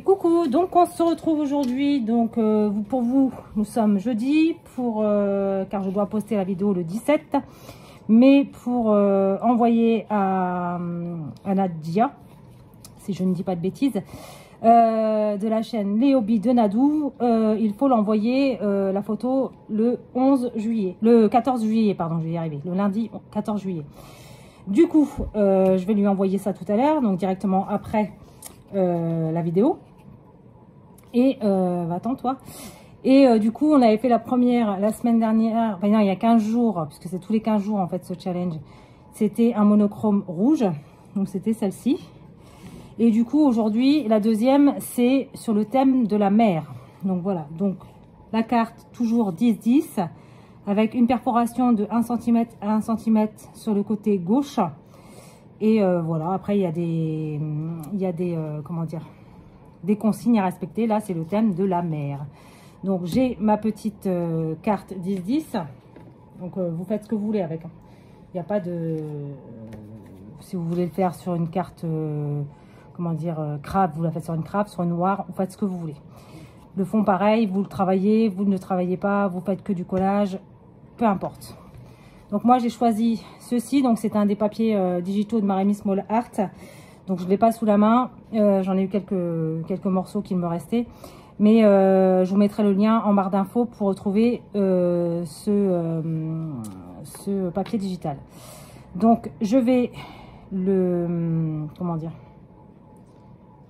coucou, donc on se retrouve aujourd'hui, donc pour vous, nous sommes jeudi, car je dois poster la vidéo le 17, mais pour envoyer à Nadia, si je ne dis pas de bêtises, de la chaîne Les Hobbies de Nadou, il faut l'envoyer la photo le 14 juillet, pardon, je vais y arriver, le lundi 14 juillet. Du coup, je vais lui envoyer ça tout à l'heure, donc directement après la vidéo. Et va-t'en toi. Et du coup, on avait fait la première la semaine dernière, enfin non, il y a 15 jours, puisque c'est tous les 15 jours en fait ce challenge. C'était un monochrome rouge, donc c'était celle-ci. Et du coup, aujourd'hui, la deuxième, c'est sur le thème de la mer. Donc voilà, donc la carte toujours 10-10, avec une perforation de 1 cm à 1 cm sur le côté gauche. Et voilà, après, il y a des comment dire, des consignes à respecter. Là, c'est le thème de la mer. Donc, j'ai ma petite carte 10-10. Donc, vous faites ce que vous voulez avec. Il n'y a pas de... si vous voulez le faire sur une carte, comment dire, crabe, vous la faites sur une crabe, sur une noire, vous faites ce que vous voulez. Le fond, pareil, vous le travaillez, vous ne le travaillez pas, vous faites que du collage, peu importe. Donc, moi, j'ai choisi ceci. Donc, c'est un des papiers digitaux de Maremi Small Art. Donc, je ne l'ai pas sous la main. J'en ai eu quelques morceaux qui me restaient. Mais je vous mettrai le lien en barre d'infos pour retrouver ce papier digital. Donc, je vais le... comment dire,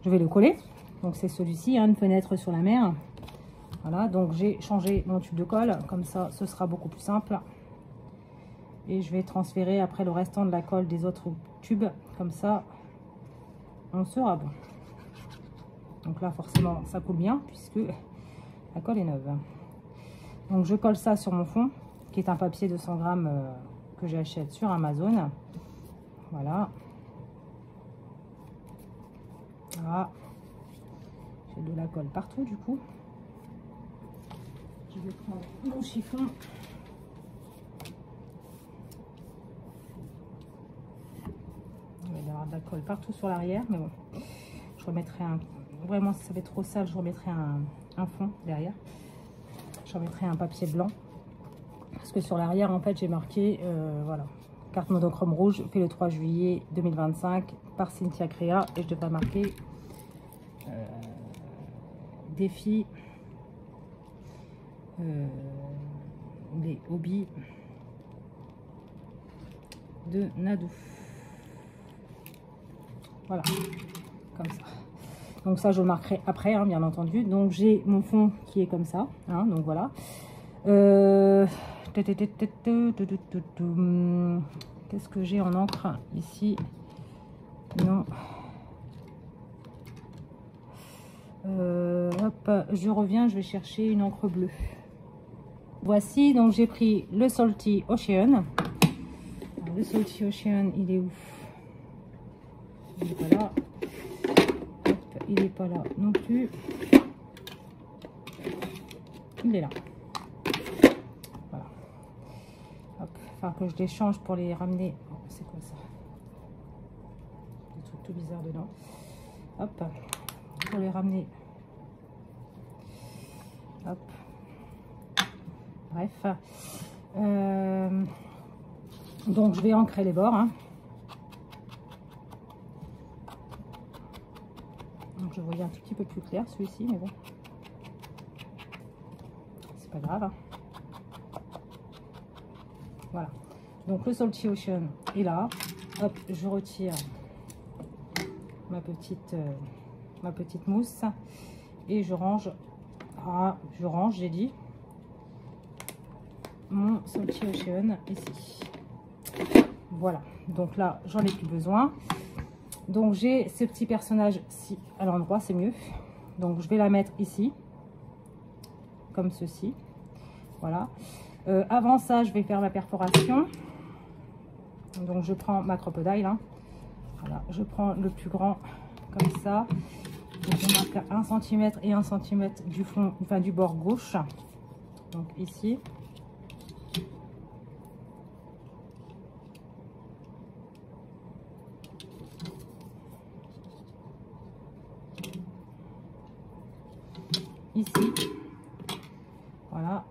je vais le coller. Donc, c'est celui-ci, hein, une fenêtre sur la mer. Voilà, donc j'ai changé mon tube de colle. Comme ça, ce sera beaucoup plus simple. Et je vais transférer après le restant de la colle des autres tubes. Comme ça, on sera bon. Donc là, forcément, ça coule bien puisque la colle est neuve. Donc, je colle ça sur mon fond, qui est un papier de 100 grammes que j'achète sur Amazon. Voilà. Voilà. J'ai de la colle partout, du coup. Je vais prendre mon chiffon. Il va y avoir de la colle partout sur l'arrière, mais bon. Je remettrai un... Vraiment, si ça fait trop sale, je remettrai un fond derrière. Je remettrai un papier blanc. Parce que sur l'arrière, en fait, j'ai marqué, voilà, carte monochrome rouge, fait le 3 juillet 2025 par Cynthia Créa. Et je devrais marquer défi les hobbies de Nadou. Voilà, comme ça. Donc ça, je le marquerai après, hein, bien entendu. Donc j'ai mon fond qui est comme ça, hein, donc voilà. Qu'est-ce que j'ai en encre ici? Non. Hop, je reviens, je vais chercher une encre bleue. Voici, donc j'ai pris le Salty Ocean. Alors, le Salty Ocean, il est où? Il n'est pas là. Hop, il n'est pas là non plus. Il est là. Voilà. Hop, enfin que je les change pour les ramener. Oh, c'est quoi ça? Des trucs tout bizarres dedans. Hop, pour les ramener. Hop. Bref. Donc je vais ancrer les bords. Hein. Donc je voyais un tout petit peu plus clair celui-ci, mais bon. C'est pas grave. Hein. Voilà. Donc le Salty Ocean est là. Hop, je retire ma petite mousse et je range. Ah, je range, j'ai dit. Mon Salty Ocean ici. Voilà, donc là j'en ai plus besoin. Donc j'ai ce petit personnage ci à l'endroit, c'est mieux. Donc je vais la mettre ici comme ceci. Voilà. Avant ça, je vais faire ma perforation. Donc je prends ma crocodile, hein. Voilà, je prends le plus grand comme ça. Donc je marque à 1 cm et 1 cm du fond, enfin du bord gauche. Donc ici. ici. Voilà.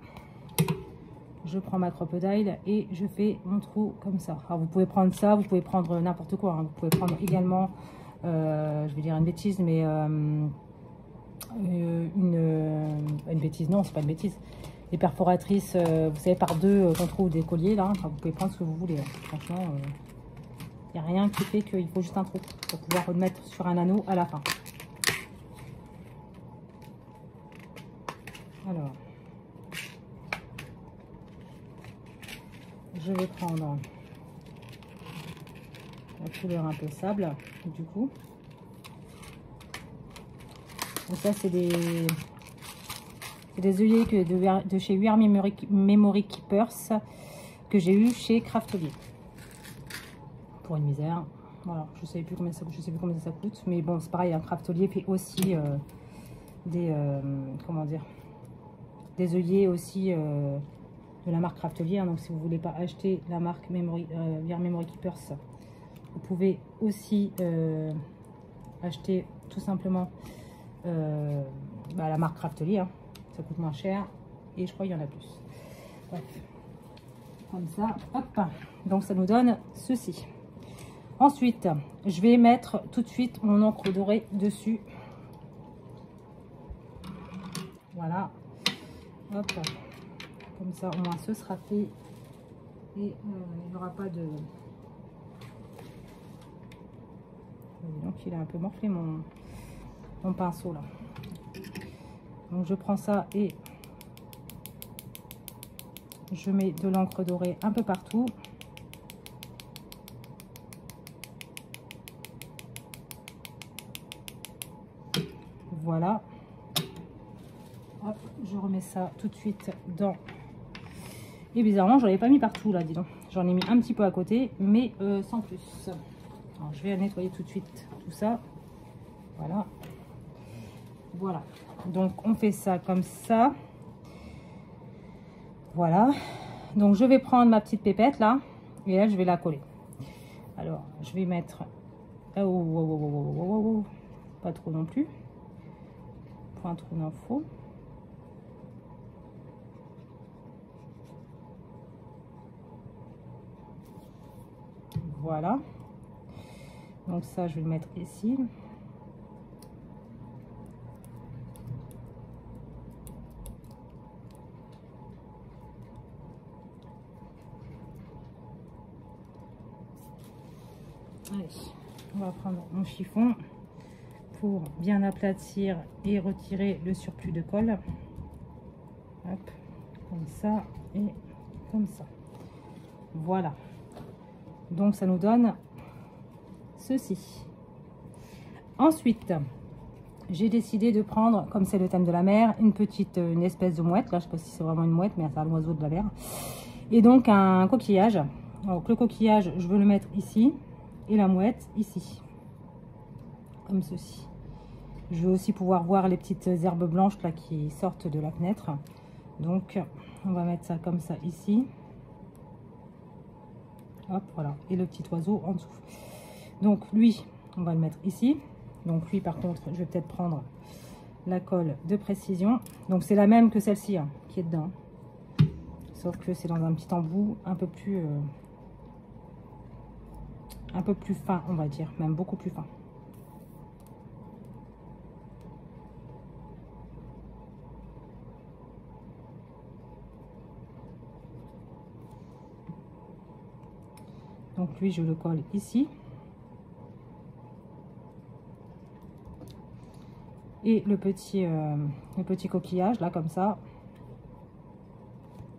Je prends ma crocodile et je fais mon trou comme ça. Alors vous pouvez prendre ça, vous pouvez prendre n'importe quoi. Hein. Vous pouvez prendre également, je vais dire une bêtise, mais une bêtise, non, c'est pas une bêtise. Les perforatrices, vous savez, par deux qu'on trouve des colliers là. Enfin, vous pouvez prendre ce que vous voulez. Hein. Franchement, il n'y a rien qui fait qu'il faut juste un trou pour pouvoir remettre sur un anneau à la fin. Alors, je vais prendre la couleur un peu sable, du coup. Donc ça, c'est des œillets de chez We Are Memory Keepers que j'ai eu chez Craftelier. Pour une misère. Voilà, je sais plus combien ça coûte, mais bon, c'est pareil, un Craftelier fait aussi comment dire, des œillets aussi de la marque Craftelier. Hein, donc si vous voulez pas acheter la marque We Are Memory Keepers, vous pouvez aussi acheter tout simplement la marque Craftelier. Hein. Ça coûte moins cher et je crois qu'il y en a plus. Bref. Comme ça, hop. Donc ça nous donne ceci. Ensuite, je vais mettre tout de suite mon encre dorée dessus. Voilà. Hop. Comme ça, au moins, ce sera fait. Et il n'y aura pas de... Donc, il a un peu morflé mon pinceau, là. Donc, je prends ça et je mets de l'encre dorée un peu partout. Voilà. Hop, je remets ça tout de suite dans... Et bizarrement, je n'en avais pas mis partout, là, dis donc. J'en ai mis un petit peu à côté, mais sans plus. Alors, je vais nettoyer tout de suite tout ça. Voilà. Voilà. Donc, on fait ça comme ça. Voilà. Donc, je vais prendre ma petite pépette, là. Et là, je vais la coller. Alors, je vais mettre... Oh, pas trop non plus. Point trop d'infos. Voilà. Donc ça, je vais le mettre ici. Allez, on va prendre mon chiffon pour bien aplatir et retirer le surplus de colle. Hop, comme ça et comme ça. Voilà. Donc ça nous donne ceci. Ensuite, j'ai décidé de prendre, comme c'est le thème de la mer, une espèce de mouette. Là, je sais pas si c'est vraiment une mouette, mais c'est un oiseau de la mer. Et donc un coquillage. Donc le coquillage, je veux le mettre ici et la mouette ici, comme ceci. Je veux aussi pouvoir voir les petites herbes blanches là qui sortent de la fenêtre. Donc on va mettre ça comme ça ici. Hop, voilà. Et le petit oiseau en dessous. Donc lui, on va le mettre ici. Donc lui, par contre, je vais peut-être prendre la colle de précision. Donc c'est la même que celle-ci hein, qui est dedans. Sauf que c'est dans un petit embout un peu plus fin, on va dire. Même beaucoup plus fin. Donc lui, je le colle ici. Et le petit coquillage, là, comme ça.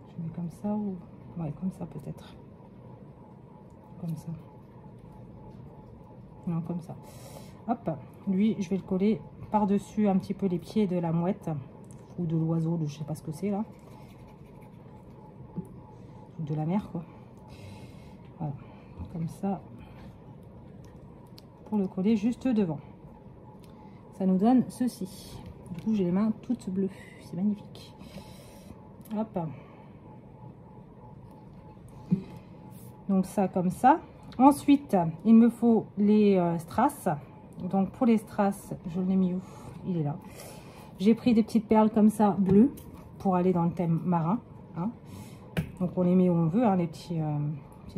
Je mets comme ça ou... Ouais, comme ça peut-être. Comme ça. Non, comme ça. Hop, lui, je vais le coller par-dessus un petit peu les pieds de la mouette. Ou de l'oiseau, je sais pas ce que c'est, là. De la mer, quoi. Voilà. Comme ça, pour le coller juste devant. Ça nous donne ceci. Du coup, j'ai les mains toutes bleues. C'est magnifique. Hop. Donc ça, comme ça. Ensuite, il me faut les strass. Donc pour les strass, je l'ai mis où? Il est là. J'ai pris des petites perles comme ça, bleues, pour aller dans le thème marin. Hein. Donc on les met où on veut, hein, les petits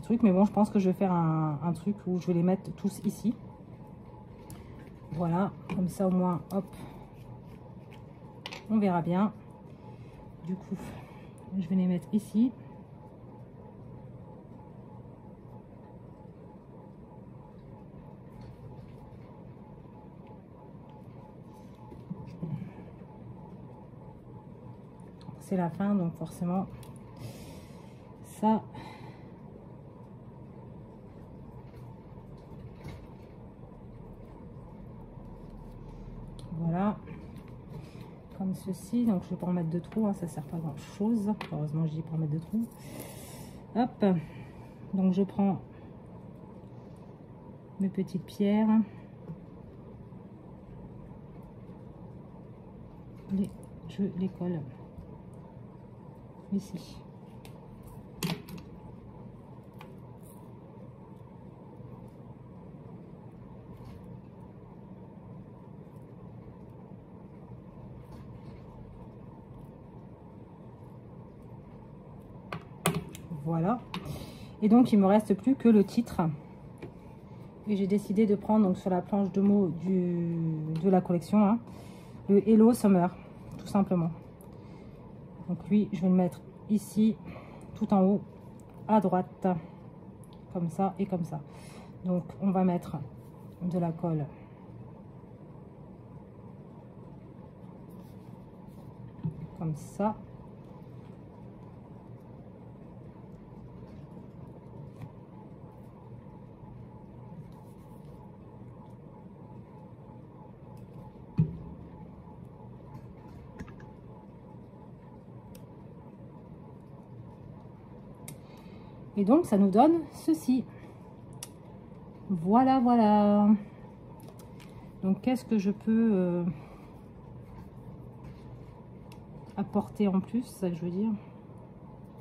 trucs. Mais bon, je pense que je vais faire un truc où je vais les mettre tous ici. Voilà, comme ça au moins, hop, on verra bien. Du coup, je vais les mettre ici. C'est la fin, donc forcément, ça... Voilà, comme ceci. Donc je vais pas en mettre de trop, hein, ça sert pas à grand chose. Heureusement, je dis pas en mettre de trop. Hop, donc je prends mes petites pierres, je les colle ici. Voilà, et donc il me reste plus que le titre, et j'ai décidé de prendre donc sur la planche de mots de la collection, hein, le Hello Summer, tout simplement. Donc lui, je vais le mettre ici, tout en haut, à droite, comme ça et comme ça. Donc on va mettre de la colle comme ça. Et donc ça nous donne ceci. Voilà, voilà. Donc qu'est-ce que je peux apporter en plus, ça que je veux dire,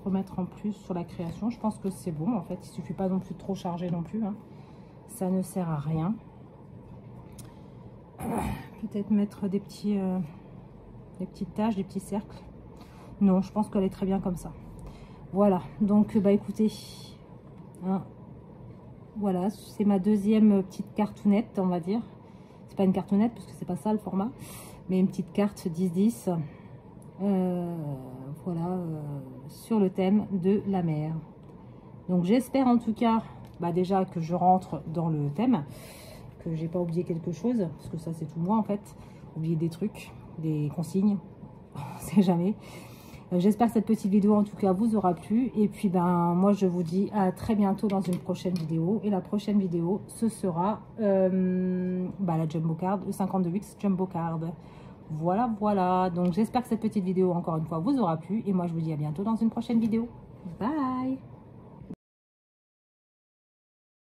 remettre en plus sur la création. Je pense que c'est bon en fait, il suffit pas non plus de trop charger non plus, hein. Ça ne sert à rien. Peut-être mettre des petites taches, des petits cercles. Non, je pense qu'elle est très bien comme ça. Voilà, donc bah écoutez, hein, voilà, c'est ma deuxième petite cartoonette, on va dire. C'est pas une cartoonette parce que c'est pas ça le format, mais une petite carte 10-10. Voilà, sur le thème de la mer. Donc j'espère en tout cas, bah déjà que je rentre dans le thème, que j'ai pas oublié quelque chose, parce que ça c'est tout moi en fait, oublier des trucs, des consignes, on sait jamais. J'espère que cette petite vidéo en tout cas vous aura plu, et puis ben moi je vous dis à très bientôt dans une prochaine vidéo, et la prochaine vidéo ce sera la Jumbo Card, le 52X Jumbo Card. Voilà, voilà, donc j'espère que cette petite vidéo encore une fois vous aura plu, et moi je vous dis à bientôt dans une prochaine vidéo. Bye.